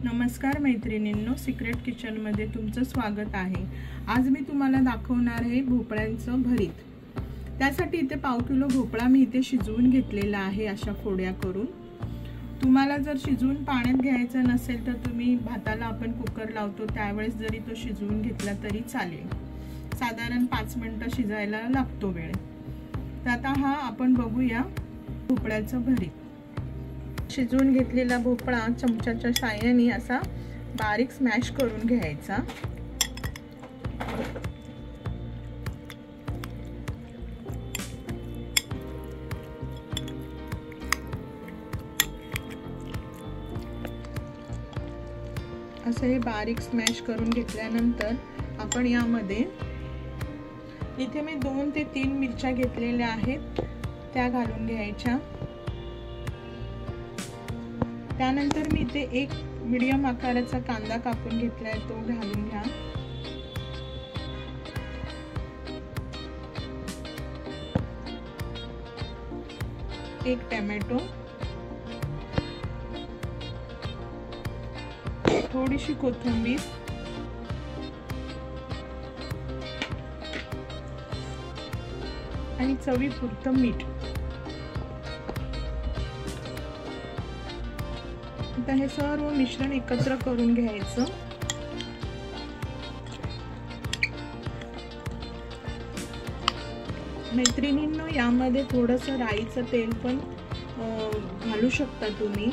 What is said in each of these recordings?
नमस्कार मैत्रिणींनो, secret kitchen मध्ये तुमचं स्वागत आहे। आज मी तुम्हाला दाखवणार आहे भोपळ्यांचं भरीत। त्यासाठी इथे पाव किलो भोपळा मी इथे शिजवून घेतलेला आहे अशा फोड्या करून। तुम्हाला जर शिजवून पाण्यात घ्यायचं नसेल तर तुम्ही भाताला आपण कुकर लावतो त्यावेळेस जरी तो शिजवून घेतला तरी चालेल। साधारण 5 मिनिटं शिजायला लागतो वेळ। तर आता हा आपण बघूया भोपळ्याचं भरीत। शिजवून घेतलेला भोपळा चमच्याच्या साहाय्याने असा बारीक स्मॅश करून घ्यायचा। असं हे बारीक स्मॅश करून घेतल्यानंतर आपण यामध्ये इथे मी 2 ते 3 मिरच्या घेतलेल्या आहेत त्या घालून घ्यायच्या। त्यानंतर मी इथे एक मीडियम आकाराचा कांदा कापून घेतलाय तो घालून घ्या। एक टोमॅटो, थोडीशी कोथिंबीर आणि चवीपुरतं मीठ। आता हे सर्व मिश्रण एकत्र करून घ्यायचं। मैत्रिणींनो, यामध्ये थोडंसं राईचं तेल पण घालू शकता तुम्ही।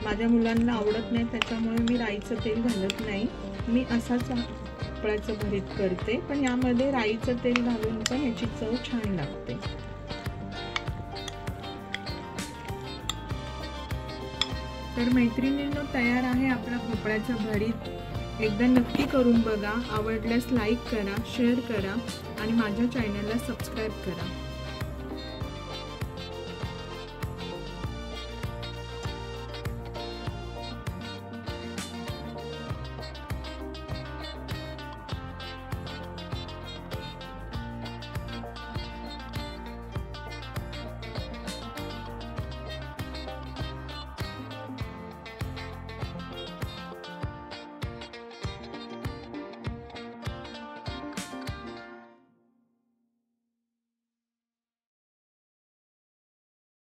माझ्या मुलांना आवडत नाही त्याच्यामुळे मी राईचं तेल घालत नाही। मी असाच भोपळ्याचं भरीत करते, पण यामध्ये राईचं तेल घालून पण याची चव छान लागते। तर मैत्रिणींनो, तयार आहे आपला भोपळ्याचं भरीत। एकदा नक्की करून बघा। आवडल्यास लाईक करा, शेअर करा आणि माझ्या चॅनलला सबस्क्राइब करा।